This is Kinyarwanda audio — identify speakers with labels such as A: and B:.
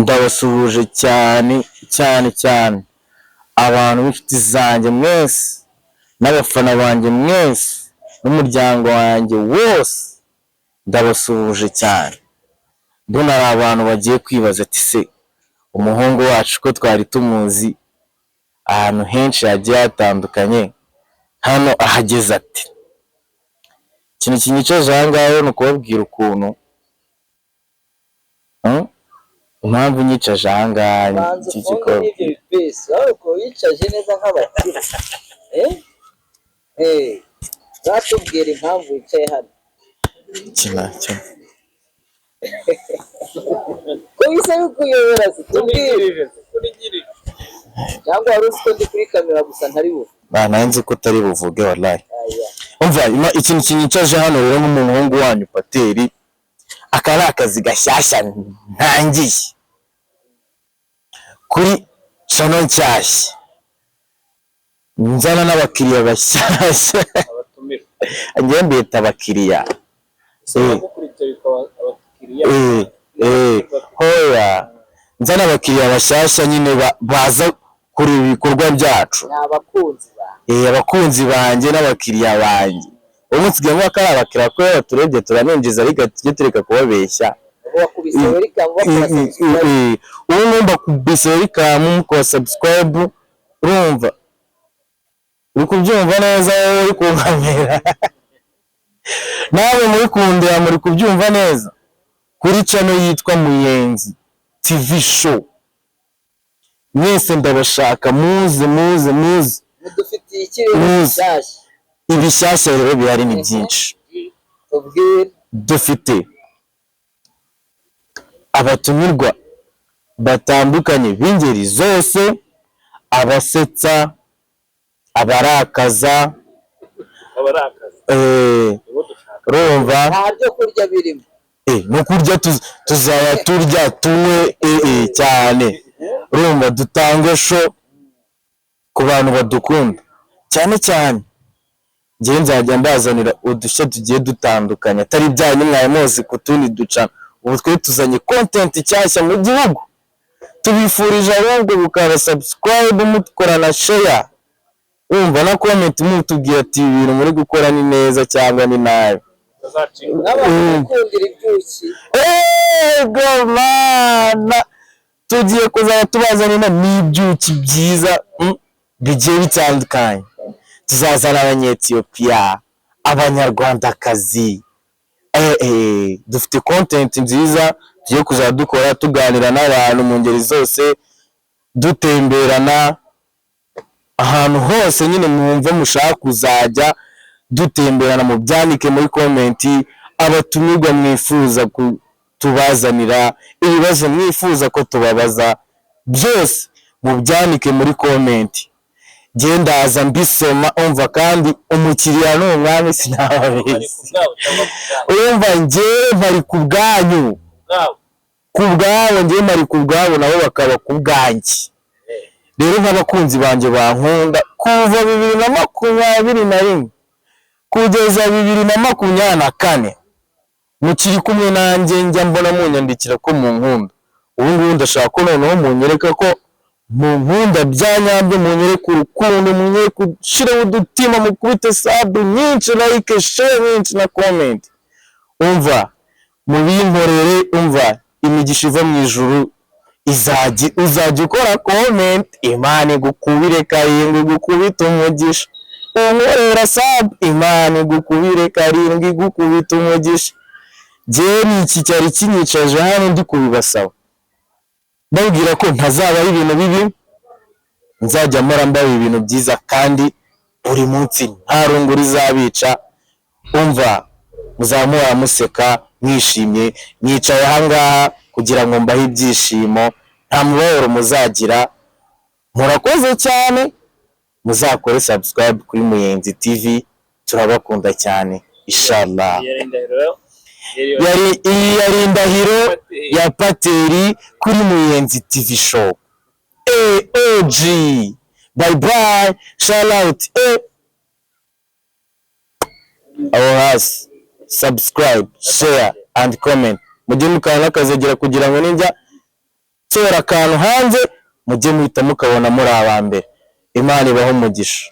A: Ndabasuhuje cyane cyane cyane abantu b'inshuti zanjye mwese n'abafana banjye mwese n'umuryango wanjye wose ndabasuhuje cyane. Mbona hari abantu bagiye kwibaza ati se umuhungu wacu ko twari tumuzi ahantu henshi hagiye hatandukanye hano ahageze ati. Ikintu kinyicaje aha ngaha ni ukubabwira ukuntu impamvu nyicaje aha ngaha iki gikorwa
B: ariko yicaje neza nk'abakire zatubwira impamvu wicaye hano
A: kinacyo
B: ko bisa bikuyobera zitubwire cyangwa wari uzi ko ndi kuri kamera gusa ntari buve
A: nzi ko utari buvuge wallahi. Umva ikintu kinyicaje hano rero nk'umuhungu wanyu Pateri, aka ni akazi gashyashya ntangiye kuri channel nshyashya nzana n'abakiriya bashyashya ngiye mbita abakiriya hoya nzana abakiriya bashyashya nyine baza kuri ibikorwa byacu, abakunzi banjye n'abakiriya banjye. Ubu nsigaye ngo akari abakiriya ko baturebye turaninjiza ariko tujye tureka kubabeshya. Ubu numva kubise welcome mukora subscribe, urumva uri kubyumva neza wowe uri kunkamera nawe muri kundira muri kubyumva neza kuri channel yitwa Muyenzi TV show. Mwese ndabashaka muze
B: dufitiye ikirere gishyashya.
A: Ibishyashya rero bihari ni byinshi. Dufite abatumirwa batandukanye b'ingeri zose, abasetsa, abarakaza, urumva
B: ntabyo kurya birimo
A: no kurya tuzaba turya tunywe cyane, urumva dutange show ku bantu badukunda cyane cyane. Ngiye nzajya mbazanira udushya tugiye dutandukanye atari byanyu mwaye muzi ku tundi ducana. Ubu twe tuzanye content nshyashya mu gihugu, tubifurije ahubwo gukora subscribe mukora na share, umva na comment mutubwira ati ibintu muri gukora ni neza cyangwa ni nabi.
B: n'abakundira ibyuki
A: Mana tugiye kuzaba tubazanira n'ibyuki byiza bigiye bitandukanye. Tuzazana abanyetiyopiya, abanyarwandakazi, dufite content nziza tugiye kuzaba dukora, tuganira n'abantu mu ngeri zose, dutemberana ahantu hose nyine mwumva mushaka kuzajya dutemberana. mu byandike muri comment abatumirwa mwifuza tubazanira, ibibazo mwifuza ko tubabaza byose mu byandike muri comment, genda aza mbisoma. Umva kandi umukiriya n'umwami sinababeshya, urumva njye mpari ku bwanyu, ku bwabo njye mpari ku bwabo nabo bakaba ku bwanjye. Rero nk'abakunzi banjye bankunda kuva 2021 kugeza 2024 mukiri kumwe nanjye, njya mbona munyandikira ko munkunda. Ubu ngubu ndashaka ko noneho munyereka ko munkunda byanyabyo, munyereka urukundo, munyereka ushire udutima, mukubite sub nyinshi, like, share nyinshi na comment. Umva mubinkorere, umva imigisha iva mu ijuru uzajya ukora comment, Imana igukubire karindwi igukubita umugisha. Unkorera sub, Imana igukubire karindwi igukubita umugisha. Jewe ni iki cyari kinyicaje hano ndi kubibasaba, ndabwira ko ntazaba ari ibintu bibi, nzajya mpora mbaho ibintu byiza kandi buri munsi nta rungu rizabica. Umva muzamura museka mwishimye, mwicaye aha ngaha kugira ngo mbahe ibyishimo, nta mubabaro muzagira. Murakoze cyane, muzakore subscribe kuri Muyenzi TV, turabakunda cyane inshallah. Yari indahiro ya Pateri kuri Muyenzi TV show. OG bye bye, shout out aho hasi, subscribe, share and comment. Mujye mukana n'akazogera kugira ngo ninjya gusohora akantu hanze mujye muhita mukabona muri aba mbere. Imana ibaho umugisha.